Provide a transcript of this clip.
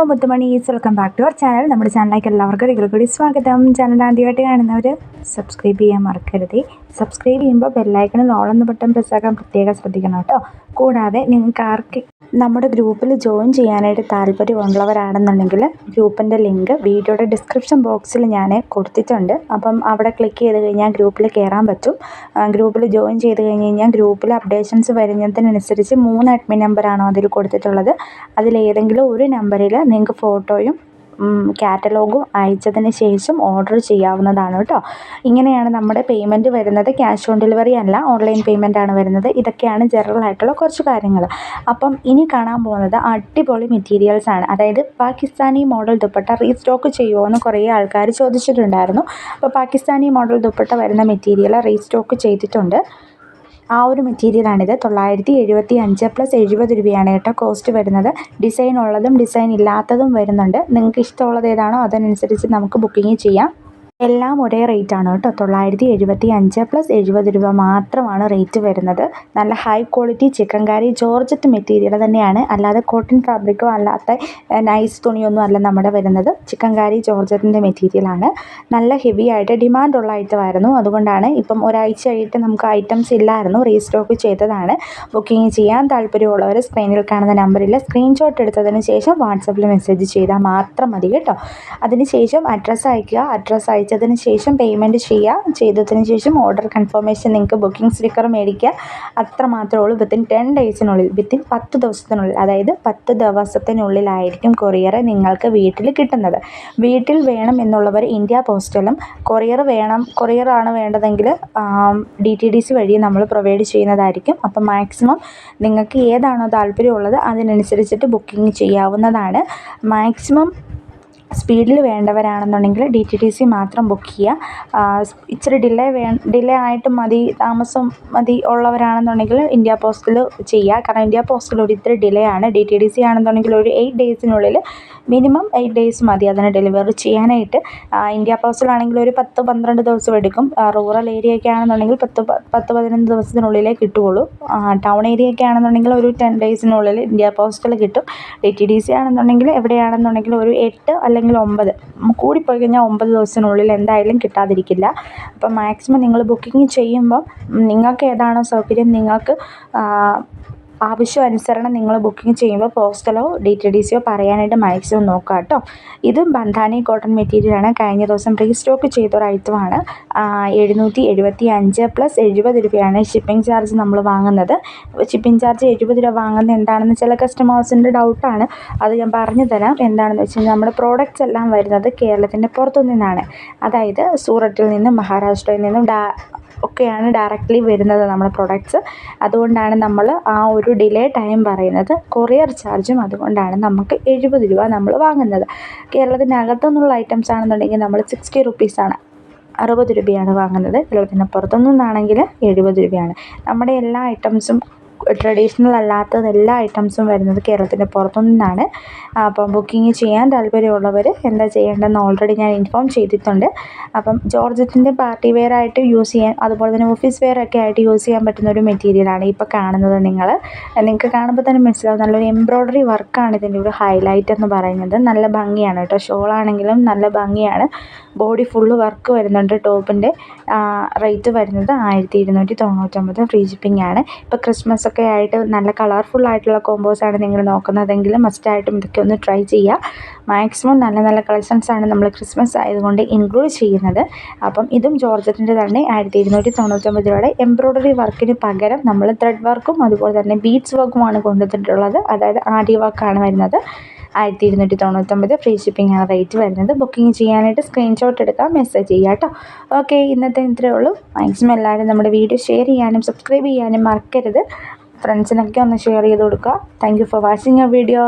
മുത്തുമണീസ് welcome back to our channel. നമ്മുടെ ചാനലിലേക്ക് എല്ലാവർക്കും ഒരിക്കൽ കൂടി സ്വാഗതം. ചാനൽ ആദ്യമായിട്ട് കാണുന്നവർ സബ്സ്ക്രൈബ് ചെയ്യാൻ മറക്കരുത്. സബ്സ്ക്രൈബ് ചെയ്യുമ്പോൾ ബെല്ലൈക്കണിൽ ഓളെന്ന ബട്ടൺ പ്രസ്സാക്കാൻ പ്രത്യേകം ശ്രദ്ധിക്കണം കേട്ടോ. കൂടാതെ നിങ്ങൾക്ക് ആർക്ക് നമ്മുടെ ഗ്രൂപ്പിൽ ജോയിൻ ചെയ്യാനായിട്ട് താല്പര്യമുള്ളവരാണെന്നുണ്ടെങ്കിൽ ഗ്രൂപ്പിൻ്റെ ലിങ്ക് വീഡിയോയുടെ ഡിസ്ക്രിപ്ഷൻ ബോക്സിൽ ഞാൻ കൊടുത്തിട്ടുണ്ട്. അപ്പം അവിടെ ക്ലിക്ക് ചെയ്ത് കഴിഞ്ഞാൽ ഗ്രൂപ്പിൽ കയറാൻ പറ്റും. ഗ്രൂപ്പിൽ ജോയിൻ ചെയ്ത് കഴിഞ്ഞാൽ ഗ്രൂപ്പിൽ അപ്ഡേഷൻസ് വരുന്നതിനനുസരിച്ച് 3 അഡ്മിൻ നമ്പറാണോ അതിൽ കൊടുത്തിട്ടുള്ളത്. അതിലേതെങ്കിലും ഒരു നമ്പറിൽ നിങ്ങൾക്ക് ഫോട്ടോയും കാറ്റലോഗും അയച്ചതിന് ശേഷം ഓർഡർ ചെയ്യാവുന്നതാണ് കേട്ടോ. ഇങ്ങനെയാണ് നമ്മുടെ പേയ്മെൻറ്റ് വരുന്നത്. ക്യാഷ് ഓൺ ഡെലിവറി അല്ല, ഓൺലൈൻ പേയ്മെൻ്റ് ആണ് വരുന്നത്. ഇതൊക്കെയാണ് ജനറൽ ആയിട്ടുള്ള കുറച്ച് കാര്യങ്ങൾ. അപ്പം ഇനി കാണാൻ പോകുന്നത് അടിപൊളി മെറ്റീരിയൽസ് ആണ്. അതായത് പാകിസ്ഥാനി മോഡൽ ദുപ്പട്ട റീസ്റ്റോക്ക് ചെയ്യുമോ എന്ന് കുറേ ആൾക്കാർ ചോദിച്ചിട്ടുണ്ടായിരുന്നു. അപ്പോൾ പാകിസ്ഥാനി മോഡൽ ദുപ്പട്ട വരുന്ന മെറ്റീരിയൽ റീസ്റ്റോക്ക് ചെയ്തിട്ടുണ്ട്. ആ ഒരു മെറ്റീരിയലാണിത്. 975 + 70 രൂപയാണ് കേട്ടോ കോസ്റ്റ് വരുന്നത്. ഡിസൈൻ ഉള്ളതും ഡിസൈൻ ഇല്ലാത്തതും വരുന്നുണ്ട്. നിങ്ങൾക്ക് ഇഷ്ടമുള്ളത് ഏതാണോ അതനുസരിച്ച് നമുക്ക് ബുക്കിംഗ് ചെയ്യാം. എല്ലാം ഒരേ റേറ്റ് ആണ് കേട്ടോ. 975 + 70 രൂപ മാത്രമാണ് റേറ്റ് വരുന്നത്. നല്ല high quality chikankari georgette material തന്നെയാണ്, അല്ലാതെ കോട്ടൺ ഫാബ്രിക്കോ അല്ലാത്ത നൈസ് തുണിയൊന്നും അല്ല നമ്മുടെ വരുന്നത്. ചിക്കൻകാരി ജോർജറ്റിൻ്റെ മെറ്റീരിയലാണ്. നല്ല ഹെവി ആയിട്ട് ഡിമാൻഡുള്ള ഐറ്റമായിരുന്നു. അതുകൊണ്ടാണ് ഇപ്പം ഒരാഴ്ചയായിട്ട് നമുക്ക് ഐറ്റംസ് ഇല്ലായിരുന്നു, റീസ്റ്റോക്ക് ചെയ്തതാണ്. ബുക്കിംഗ് ചെയ്യാൻ താല്പര്യമുള്ളവർ സ്ക്രീനിൽ കാണുന്ന നമ്പറിൽ സ്ക്രീൻഷോട്ട് എടുത്തതിന് ശേഷം വാട്സപ്പിൽ മെസ്സേജ് ചെയ്താൽ മാത്രം മതി കേട്ടോ. അതിനുശേഷം അഡ്രസ്സ് അയയ്ക്കുക. അഡ്രസ്സ് അയച്ചതിന് ശേഷം പേയ്മെൻറ്റ് ചെയ്യുക. ചെയ്തതിന് ശേഷം ഓർഡർ കൺഫർമേഷൻ നിങ്ങൾക്ക് ബുക്കിംഗ് സ്റ്റിക്കർ മേടിക്കുക. അത്ര മാത്രമേ ഉള്ളൂ. വിത്തിൻ 10 ഡേയ്സിനുള്ളിൽ, വിത്തിൻ 10 ദിവസത്തിനുള്ളിൽ, അതായത് 10 ദിവസത്തിനുള്ളിലായിരിക്കും കൊറിയർ നിങ്ങൾക്ക് വീട്ടിൽ കിട്ടുന്നത്. വീട്ടിൽ വേണം എന്നുള്ളവർ ഇന്ത്യ പോസ്റ്റലും, കൊറിയറാണ് വേണ്ടതെങ്കിൽ DTDC വഴി നമ്മൾ പ്രൊവൈഡ് ചെയ്യുന്നതായിരിക്കും. അപ്പം മാക്സിമം നിങ്ങൾക്ക് ഏതാണോ താല്പര്യമുള്ളത് അതിനനുസരിച്ചിട്ട് ബുക്കിംഗ് ചെയ്യാവുന്നതാണ്. മാക്സിമം സ്പീഡിൽ വേണ്ടവരാണെന്നുണ്ടെങ്കിൽ DTDC മാത്രം ബുക്ക് ചെയ്യുക. ഇച്ചിരി ഡിലേ ആയിട്ട് മതി, താമസം മതി ഉള്ളവരാണെന്നുണ്ടെങ്കിൽ ഇന്ത്യ പോസ്റ്റിൽ ചെയ്യുക. കാരണം ഇന്ത്യ പോസ്റ്റിൽ ഒരിത്തിരി ഡിലേ ആണ്. DTDC ആണെന്നുണ്ടെങ്കിൽ ഒരു 8 ഡേയ്സിനുള്ളിൽ, മിനിമം 8 ഡേയ്സ് മതി അതിന് ഡെലിവറി ചെയ്യാനായിട്ട്. ഇന്ത്യ പോസ്റ്റിലാണെങ്കിൽ ഒരു 10-12 ദിവസം എടുക്കും. റൂറൽ ഏരിയ ഒക്കെ ആണെന്നുണ്ടെങ്കിൽ 10-15 ദിവസത്തിനുള്ളിലേ കിട്ടുകയുള്ളൂ. ടൗൺ ഏരിയ ഒക്കെ ആണെന്നുണ്ടെങ്കിൽ ഒരു 10 ഡേയ്സിനുള്ളിൽ ഇന്ത്യ പോസ്റ്റിൽ കിട്ടും. DTDC ആണെന്നുണ്ടെങ്കിൽ എവിടെയാണെന്നുണ്ടെങ്കിൽ ഒരു 8 അല്ലെങ്കിൽ 9, കൂടിപ്പോയി കഴിഞ്ഞാൽ 9 ദിവസത്തിനുള്ളിൽ എന്തായാലും കിട്ടാതിരിക്കില്ല. അപ്പം മാക്സിമം നിങ്ങൾ ബുക്കിംഗ് ചെയ്യുമ്പം നിങ്ങൾക്ക് ഏതാണോ സൗകര്യം, നിങ്ങൾക്ക് ആവശ്യാനുസരണം നിങ്ങൾ ബുക്കിംഗ് ചെയ്യുമ്പോൾ പോസ്റ്റലോ DTDCയോ പറയാനായിട്ട് മാക്സിമം നോക്കുക കേട്ടോ. ഇത് ബന്ധാനി കോട്ടൺ മെറ്റീരിയലാണ്. കഴിഞ്ഞ ദിവസം റീസ്റ്റോക്ക് ചെയ്തൊരു ഐറ്റമാണ്. 775 + 70 രൂപയാണ് ഷിപ്പിംഗ് ചാർജ് നമ്മൾ വാങ്ങുന്നത്. ഷിപ്പിംഗ് ചാർജ് 70 രൂപ വാങ്ങുന്നത് എന്താണെന്ന് ചില കസ്റ്റമേഴ്സിൻ്റെ ഡൗട്ടാണ്. അത് ഞാൻ പറഞ്ഞു തരാം. എന്താണെന്ന് വെച്ച് കഴിഞ്ഞാൽ നമ്മുടെ പ്രോഡക്റ്റ്സ് എല്ലാം വരുന്നത് കേരളത്തിൻ്റെ പുറത്തു നിന്നാണ്. അതായത് സൂററ്റിൽ നിന്നും മഹാരാഷ്ട്രയിൽ നിന്നും ഒക്കെയാണ് ഡയറക്റ്റ്ലി വരുന്നത് നമ്മുടെ പ്രൊഡക്ട്സ്. അതുകൊണ്ടാണ് നമ്മൾ ആ ഒരു ഡിലേ ടൈം പറയുന്നത്. കൊറിയർ ചാർജും അതുകൊണ്ടാണ് നമുക്ക് 70 രൂപ നമ്മൾ വാങ്ങുന്നത്. കേരളത്തിനകത്തുനിന്നുള്ള ഐറ്റംസ് ആണെന്നുണ്ടെങ്കിൽ നമ്മൾ 60 റുപ്പീസാണ്, 60 രൂപയാണ് വാങ്ങുന്നത്. കേരളത്തിന് പുറത്തുനിന്നാണെങ്കിൽ 70 രൂപയാണ്. നമ്മുടെ എല്ലാ ഐറ്റംസും ട്രഡീഷണൽ അല്ലാത്തത് എല്ലാ ഐറ്റംസും വരുന്നത് കേരളത്തിൻ്റെ പുറത്തുനിന്നാണ്. അപ്പം ബുക്കിംഗ് ചെയ്യാൻ താല്പര്യമുള്ളവർ എന്താ ചെയ്യേണ്ടതെന്ന് ഓൾറെഡി ഞാൻ ഇൻഫോം ചെയ്തിട്ടുണ്ട്. അപ്പം ജോർജറ്റിൻ്റെ പാർട്ടി വെയർ ആയിട്ട് യൂസ് ചെയ്യാൻ, അതുപോലെ തന്നെ ഓഫീസ് വെയർ ഒക്കെ ആയിട്ട് യൂസ് ചെയ്യാൻ പറ്റുന്ന ഒരു മെറ്റീരിയലാണ് ഇപ്പോൾ കാണുന്നത്. നിങ്ങൾക്ക് കാണുമ്പോൾ തന്നെ മനസ്സിലാവും, നല്ലൊരു എംബ്രോയ്ഡറി വർക്കാണ് ഇതിൻ്റെ ഒരു ഹൈലൈറ്റ് എന്ന് പറയുന്നത്. നല്ല ഭംഗിയാണ് കേട്ടോ. ഷോളാണെങ്കിലും നല്ല ഭംഗിയാണ്. ബോഡി ഫുള്ള് വർക്ക് വരുന്നുണ്ട്. ടോപ്പിൻ്റെ റേറ്റ് വരുന്നത് 1299, ഫ്രീ ഷിപ്പിംഗ് ആണ്. ഇപ്പോൾ ക്രിസ്മസ് ഒക്കെ ആയിട്ട് നല്ല കളർഫുൾ ആയിട്ടുള്ള കോമ്പോസാണ് നിങ്ങൾ നോക്കുന്നതെങ്കിൽ മസ്റ്റായിട്ടും ഇതൊക്കെ ഒന്ന് ട്രൈ ചെയ്യുക. മാക്സിമം നല്ല നല്ല കളക്ഷൻസാണ് നമ്മൾ ക്രിസ്മസ് ആയതുകൊണ്ട് ഇൻക്ലൂഡ് ചെയ്യുന്നത്. അപ്പം ഇതും ജോർജറ്റിൻ്റെ തന്നെ 1299 രൂപയുടെ എംബ്രോയ്ഡറി വർക്കിന് പകരം നമ്മൾ ത്രെഡ് വർക്കും അതുപോലെ തന്നെ ബീഡ്സ് വർക്കുമാണ് കൊണ്ടുവന്നിട്ടുള്ളത്. അതായത് ആരി വർക്കാണ് വരുന്നത്. 1299, ഫ്രീ ഷിപ്പിംഗ് ആണ് റേറ്റ് വരുന്നത്. ബുക്കിംഗ് ചെയ്യാനായിട്ട് സ്ക്രീൻഷോട്ട് എടുക്കാം, മെസ്സേജ് ചെയ്യുക കേട്ടോ. ഓക്കെ, ഇന്നത്തെ ഇത്രയേ ഉള്ളൂ. മാക്സിമം എല്ലാവരും നമ്മുടെ വീഡിയോ ഷെയർ ചെയ്യാനും സബ്സ്ക്രൈബ് ചെയ്യാനും മറക്കരുത്. ഫ്രണ്ട്സിനൊക്കെ ഒന്ന് ഷെയർ ചെയ്ത് കൊടുക്കുക. Thank you for watching A video.